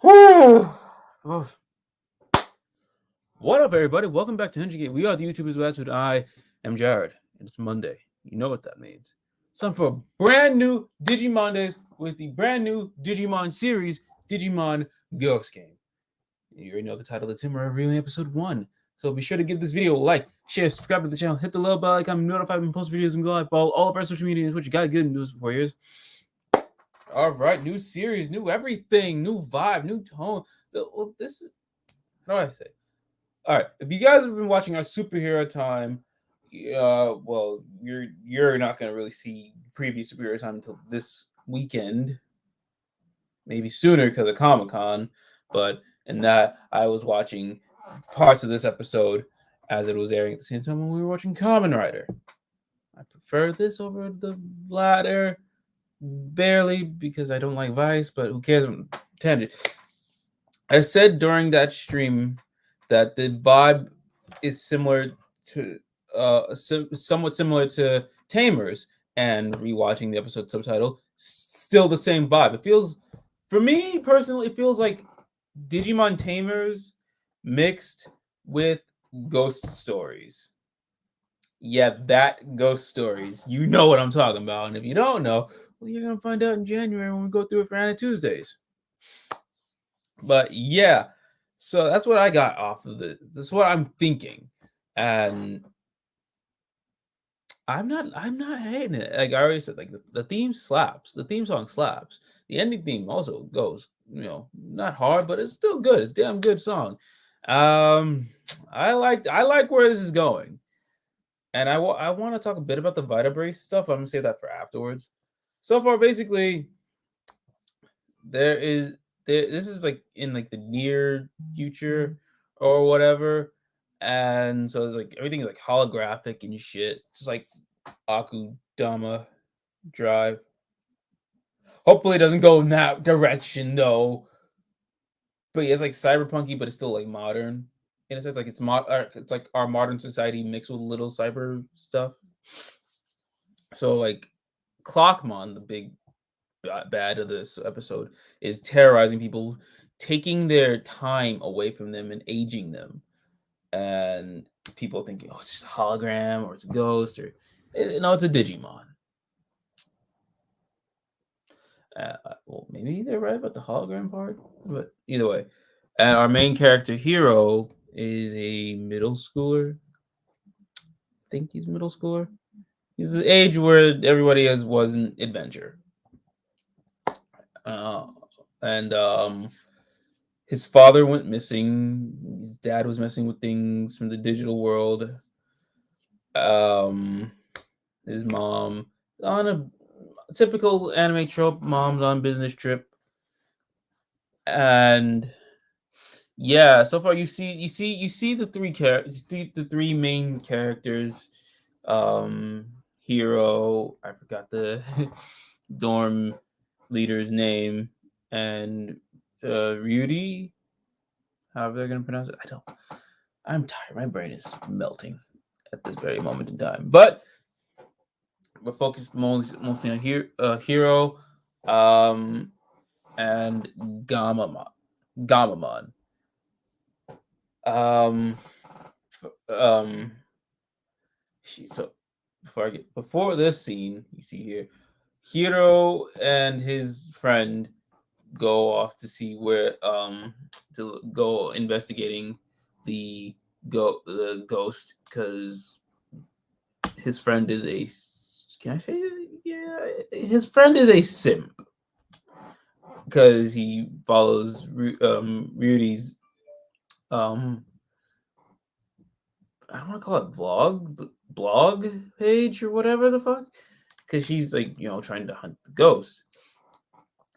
What up, everybody? Welcome back to Ninja We are the YouTubers who answered. I am Jared, and it's Monday. You know what that means. It's time for a brand new Digimondays with the brand new Digimon series, Digimon Ghost Game. You already know the title. It's him reviewing episode 1. So be sure to give this video a like, share, subscribe to the channel, hit the little bell icon, notified when post videos, and go live. Follow all of our social media, which you got good news for years. All right, new series, new everything, new vibe, new tone. This is how do I say? All right, if you guys have been watching our superhero time, well, you're not gonna really see previous superhero time until this weekend, maybe sooner because of Comic Con. But in that, I was watching parts of this episode as it was airing at the same time when we were watching Kamen Rider. I prefer this over the latter, barely because I don't like Vice, but who cares? Tangent. I said during that stream that the vibe is similar to somewhat similar to Tamers, and rewatching the episode subtitle, still the same vibe. It feels, for me personally, it feels like Digimon Tamers mixed with ghost stories. Yeah, that ghost stories. You know what I'm talking about, and if you don't know, well, you're gonna find out in January when we go through it for Anna Tuesdays. But yeah, so that's what I got off of this. This is what I'm thinking, and I'm not hating it. Like I already said, like the theme slaps. The theme song slaps. The ending theme also goes, not hard, but it's still good. It's a damn good song. Um, I like where this is going, and I want to talk a bit about the Vita Brace stuff. I'm gonna save that for afterwards. So far, basically, there is this is like in like the near future or whatever, and so it's like everything is like holographic and shit, just like Akudama Drive. Hopefully, it doesn't go in that direction though. But yeah, it's like cyberpunky, but it's still like modern. In a sense, like it's like our modern society mixed with little cyber stuff. So like Clockmon, the big bad of this episode, is terrorizing people, taking their time away from them and aging them. And people thinking, oh, it's just a hologram or it's a ghost or no, it's a Digimon. Well, maybe they're right about the hologram part, but either way. And our main character, Hero, is a middle schooler. I think he's middle schooler. He's the age where everybody was an adventure. Uh, and his father went missing. His dad was messing with things from the digital world. Um, his mom on a typical anime trope. Mom's on business trip, and yeah. So far, you see the three characters, the three main characters. Hero. I forgot the dorm leader's name, and Rudy. However they're gonna pronounce it, I don't. I'm tired. My brain is melting at this very moment in time. But we're focused mostly on Hero, um, and Gamamon. Um, um, so before this scene, you see here, Hero and his friend go off to see where to go investigating the ghost because his friend is a, can I say it? Yeah, his friend is a simp because he follows Rudy's um I don't want to call it blog page or whatever the fuck, because she's like trying to hunt the ghost.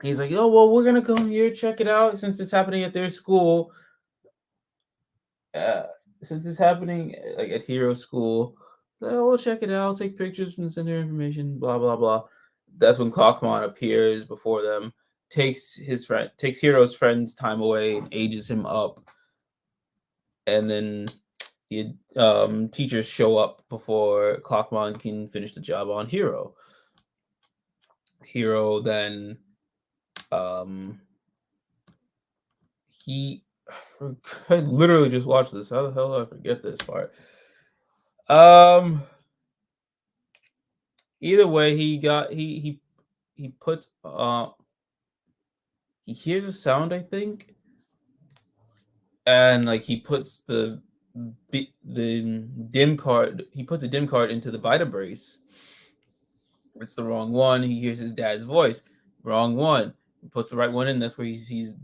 He's like, oh well, we're gonna come here check it out since it's happening at their school. Uh, since it's happening like at Hero School, we'll check it out, take pictures and send her information, blah blah blah. That's when Clockmon appears before them, takes Hero's friend's time away and ages him up, and then the teachers show up before Clockmon can finish the job on Hero. Hero then um he I literally just watched this. How the hell did I forget this part? Either way, he puts he hears a sound, I think, and like he puts the dim card. He puts a dim card into the Vita brace. It's the wrong one. He hears his dad's voice. Wrong one. He puts the right one in. That's where he sees.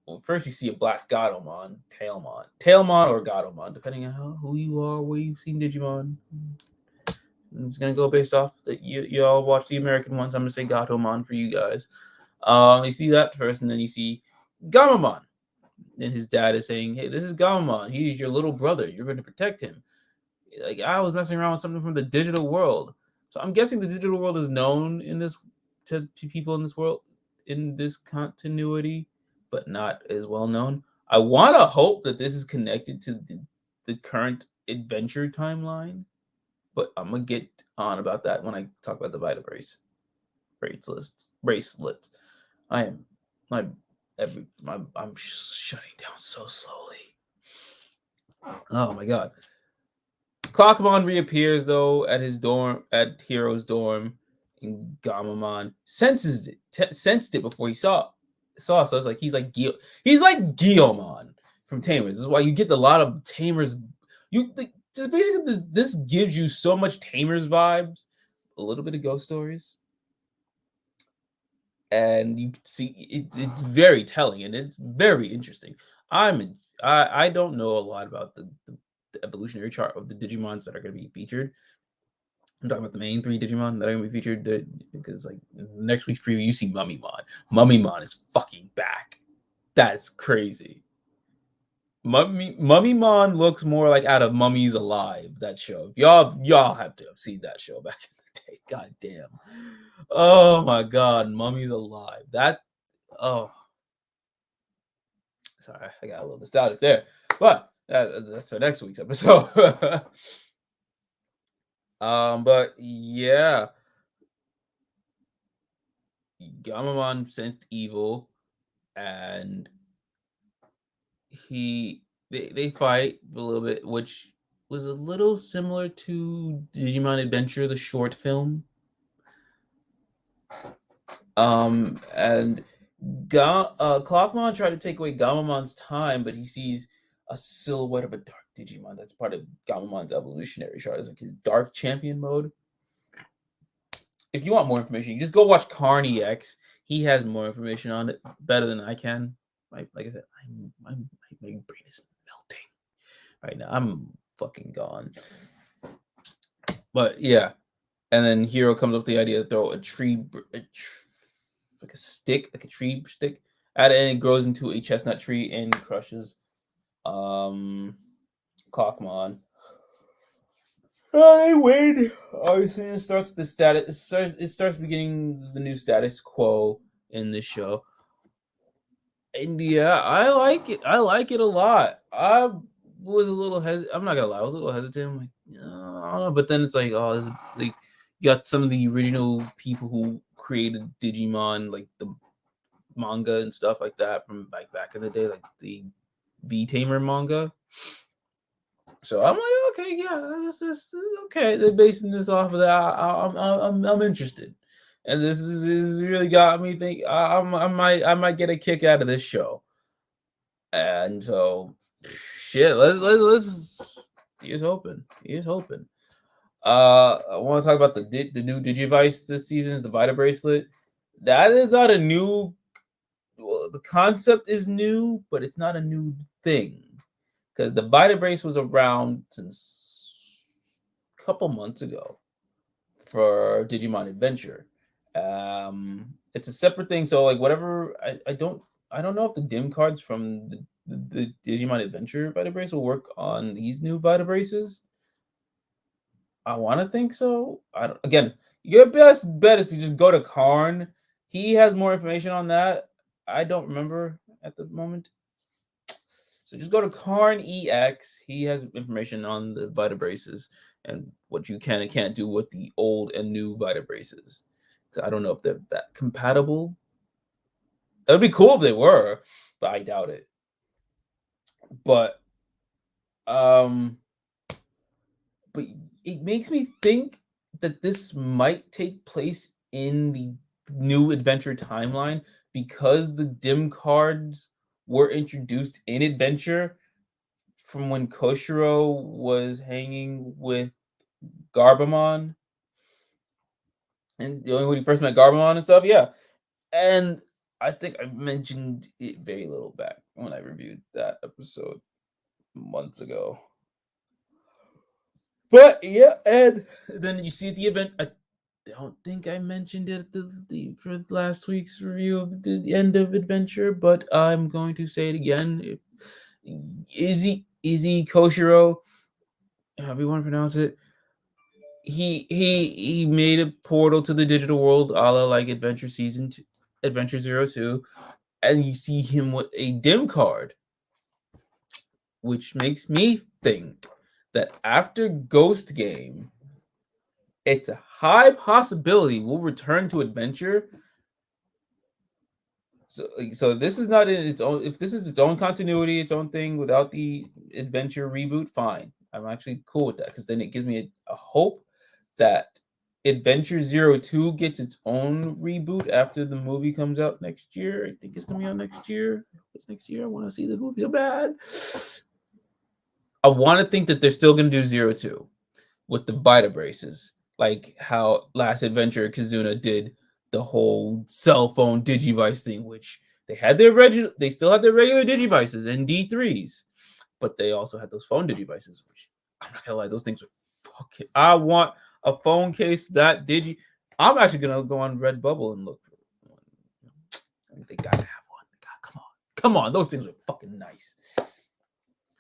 Well, first you see a black Gatomon, Tailmon or Gatomon, depending on who you are, where you've seen Digimon. It's gonna go based off that you all watch the American ones. I'm gonna say Gatomon for you guys. You see that first, and then you see Gamamon. And his dad is saying, "Hey, this is Gamamon. He's your little brother. You're going to protect him." Like I was messing around with something from the digital world, so I'm guessing the digital world is known in this to people in this world in this continuity, but not as well known. I want to hope that this is connected to the current adventure timeline, but I'm gonna get on about that when I talk about the Vita bracelets. I am my I'm shutting down so slowly. Oh my god. Clockmon reappears though at his dorm at Hero's dorm, and Gamamon sensed it before he saw. So it's like he's like Guillaumon from Tamers. This is why you get a lot of Tamers. You just basically this gives you so much Tamers vibes, a little bit of ghost stories, and you can see it's very telling and it's very interesting. I don't know a lot about the evolutionary chart of the Digimons that are going to be featured. I'm talking about the main 3 Digimon that are going to be featured because like next week's preview you see Mummymon. Mummymon is fucking back. That's crazy. Mummymon looks more like out of Mummies Alive, that show. Y'all have to have seen that show back in the day. God damn. Oh my god, Mummies Alive. Oh, sorry, I got a little nostalgic there. But that's for next week's episode. But yeah, Gamamon sensed evil, and they fight a little bit, which was a little similar to Digimon Adventure, the short film. And Clockmon tried to take away Gamamon's time, but he sees a silhouette of a dark Digimon. That's part of Gamamon's evolutionary chart. It's like his dark champion mode. If you want more information, you just go watch Carney X. He has more information on it better than I can. Like I said, my brain is melting right now. I'm fucking gone. But yeah, and then Hero comes up with the idea to throw like a stick, like a tree stick at it, and it grows into a chestnut tree and crushes Clockmon. They win. Obviously, it starts the status. It starts beginning the new status quo in this show. And yeah, I like it. I like it a lot. I was a little I'm not gonna lie. I was a little hesitant. I'm like, I don't know. But then it's like, oh, this is like you got some of the original people who created Digimon, like the manga and stuff like that from like back in the day, like the V Tamer manga. So I'm like, okay, yeah, this is okay. They're basing this off of that. I'm interested, and this is really got me think. I might get a kick out of this show, and so shit. Let's. Here's hoping. Here's hoping. I want to talk about the new Digivice this season is the Vita bracelet. That is not a new. Well, the concept is new, but it's not a new thing. Because the Vita Brace was around since a couple months ago for Digimon Adventure. It's a separate thing, so like whatever I don't know if the dim cards from the Digimon Adventure Vita Brace will work on these new Vita Braces. I want to think so. Again, your best bet is to just go to Karn. He has more information on that. I don't remember at the moment. So just go to Karn EX. He has information on the Vita braces and what you can and can't do with the old and new Vita braces. So I don't know if they're that compatible. That would be cool if they were, but I doubt it. But um, but it makes me think that this might take place in the new adventure timeline because the dim cards were introduced in adventure from when Koshiro was hanging with Garbamon, and the only when he first met Garbamon and stuff. Yeah, and I think I mentioned it very little back when I reviewed that episode months ago. But yeah, and then you see at the event. I don't think I mentioned it at for last week's review of the end of Adventure, but I'm going to say it again. Izzy Koshiro, however you want to pronounce it, he made a portal to the digital world, a la like Adventure Season 2, Adventure 02, and you see him with a dim card, which makes me think that after Ghost Game, it's a high possibility we'll return to Adventure. So this is not in its own. If this is its own continuity, its own thing without the Adventure reboot, fine. I'm actually cool with that because then it gives me a hope that Adventure 02 gets its own reboot after the movie comes out next year. I think it's coming out next year. It's next year. I want to see the movie so bad. I want to think that they're still going to do 02 with the Vita braces, like how Last Adventure Kizuna did the whole cell phone Digivice thing, which they still had their regular Digivices and D3s, but they also had those phone Digivices, which I'm not gonna lie, those things are fucking. I want a phone case that Digi. I'm actually gonna go on Redbubble and look for one. I mean, they gotta have one. God, come on, those things are fucking nice.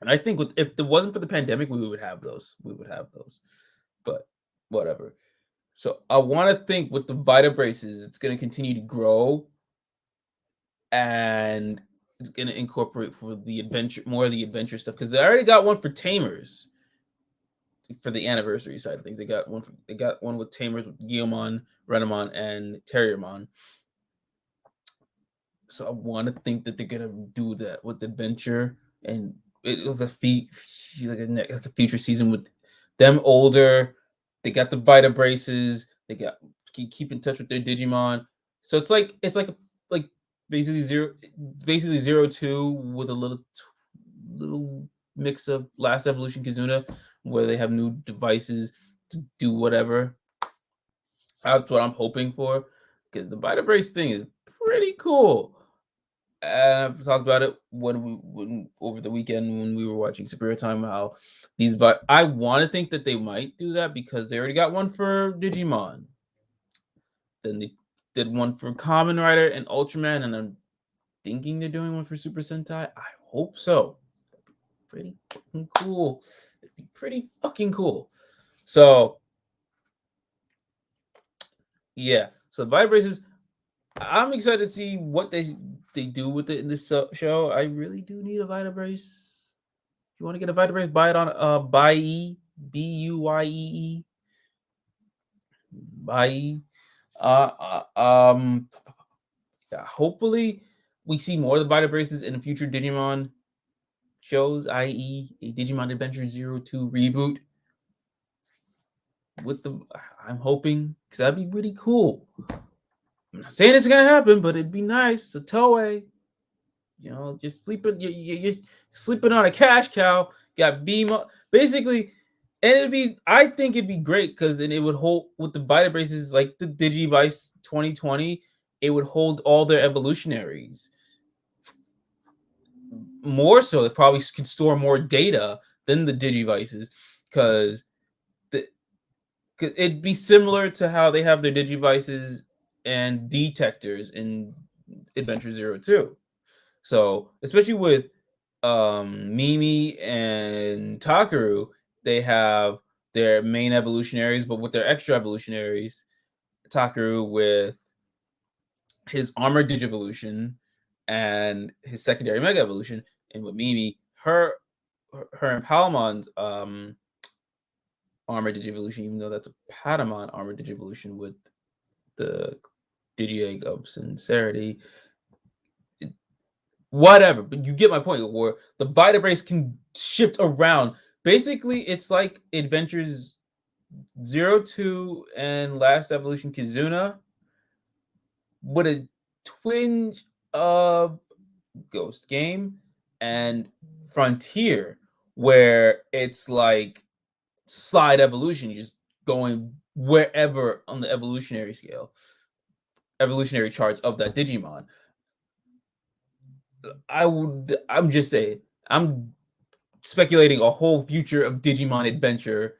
And I think if it wasn't for the pandemic, we would have those. We would have those. But whatever. So I want to think with the Vita braces, it's going to continue to grow, and it's going to incorporate for the adventure more of the adventure stuff because they already got one for Tamers for the anniversary side of things. They got one with Tamers with Guillemon, Renamon, and Terriermon. So I want to think that they're gonna do that with adventure and the like a future season with them older. They got the Vita braces. They got keep in touch with their Digimon. So like basically 02 with a little mix of Last Evolution Kizuna, where they have new devices to do whatever. That's what I'm hoping for because the Vita brace thing is pretty cool. And I've talked about it when over the weekend when we were watching Superior Time. How these, but I want to think that they might do that because they already got one for Digimon. Then they did one for Kamen Rider and Ultraman, and I'm thinking they're doing one for Super Sentai. I hope so. Pretty fucking cool. It'd be pretty fucking cool. So yeah. So the Vibraces, I'm excited to see what they do with it in this show. I really do need a Vita brace. If you want to get a Vita brace, buy it on Buyee, Buye, Buyee. Uh, uh, um, yeah, hopefully we see more of the Vita braces in the future Digimon shows, i.e., a Digimon Adventure 02 reboot. With the, I'm hoping because that'd be really cool. I'm not saying it's gonna happen, but it'd be nice. So Toei, just sleeping. You're sleeping on a cash cow. Got beam up, basically, and it'd be. I think it'd be great because then it would hold with the Vita braces like the Digivice 2020. It would hold all their evolutionaries. More so, it probably can store more data than the Digivices because the it'd be similar to how they have their Digivices and detectors in Adventure 02. So, especially with Mimi and Takaru, they have their main evolutionaries, but with their extra evolutionaries, Takaru with his armored Digivolution and his secondary Mega Evolution, and with Mimi, her and Palamon's armored Digivolution, even though that's a Patamon armored Digivolution with the Digi-Egg of Sincerity, whatever. But you get my point. Where the Vita Brace can shift around. Basically, it's like Adventures 02 and Last Evolution Kizuna with a twinge of Ghost Game and Frontier, where it's like slide evolution, you're just going wherever on the evolutionary scale, evolutionary charts of that Digimon. I'm just saying, I'm speculating a whole future of Digimon Adventure,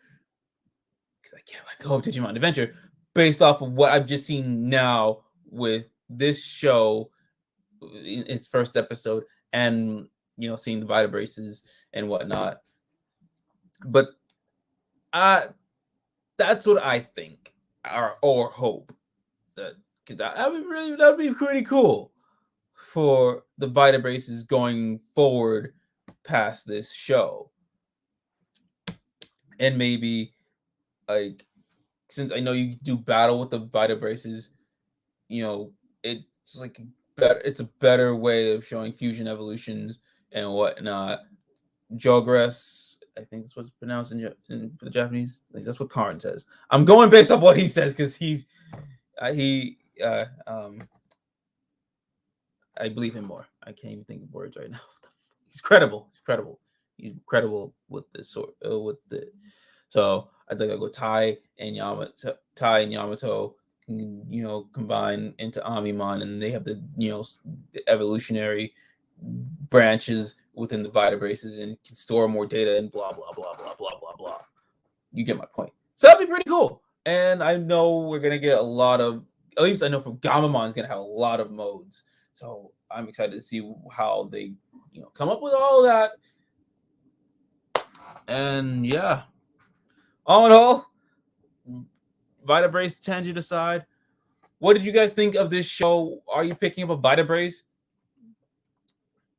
because I can't let go of Digimon Adventure, based off of what I've just seen now with this show in its first episode, and seeing the Vita Braces and whatnot. But that's what I think, or hope, that that'd be pretty cool for the Vita Braces going forward past this show. And maybe, like, since I know you do battle with the Vita Braces, it's like it's a better way of showing fusion evolutions and whatnot. Jogress, I think that's what's pronounced for the Japanese. I think that's what Karn says. I'm going based off what he says, because I believe him more. I can't even think of words right now. He's credible. He's credible with this sort with the. So I think I'll go Tai and Yamato. Can, combine into Amimon, and they have the the evolutionary branches within the Vita Braces and can store more data and blah blah blah blah blah blah blah. You get my point. So that'd be pretty cool. And I know we're gonna get a lot of. At least I know from Gamamon is gonna have a lot of modes. So I'm excited to see how they, come up with all of that. And yeah, all in all, Vita Brace tangent aside, what did you guys think of this show? Are you picking up a Vita Brace?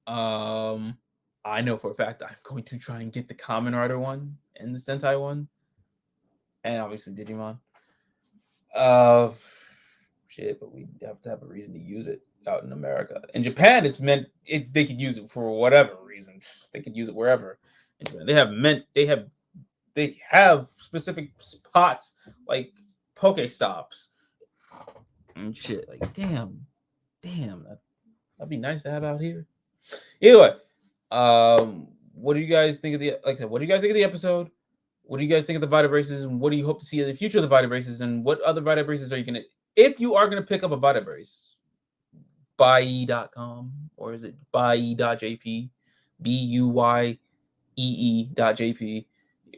I know for a fact I'm going to try and get the Kamen Rider one and the Sentai one, and obviously Digimon. Shit, but we have to have a reason to use it out in America. In Japan, they could use it for whatever reason. They could use it wherever. In Japan, they have specific spots like Pokestops and shit. Like damn, that'd be nice to have out here. Anyway, what do you guys think of what do you guys think of the episode? What do you guys think of the Vita Braces, and what do you hope to see in the future of the Vita Braces, and what other Vita Braces are you gonna, if you are gonna pick up a Vita Brace, buye.com, or is it buye.jp, buye.jp?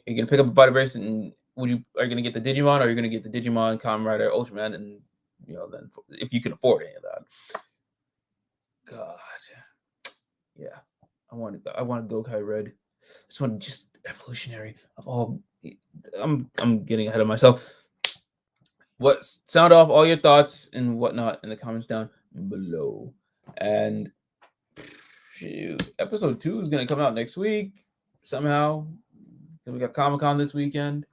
You're gonna pick up a Vita Brace, and are you gonna get the Digimon, or are you gonna get the Digimon, Kamen Rider, Ultraman, and then if you can afford any of that? God, yeah, I want Gokai Red. This one just evolutionary of all. I'm getting ahead of myself. Sound off all your thoughts and whatnot in the comments down below. And shoot, episode 2 is gonna come out next week somehow. We got Comic-Con this weekend.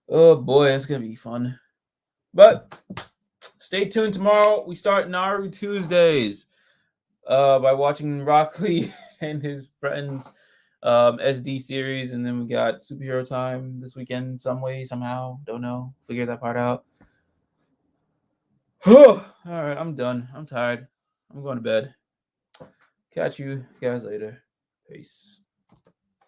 Oh boy, that's gonna be fun. But stay tuned tomorrow. We start Naru Tuesdays by watching Rock Lee and his friends SD series, and then we got Superhero Time this weekend some way, somehow. Don't know. Figure that part out. All right, I'm done. I'm tired. I'm going to bed. Catch you guys later. Peace.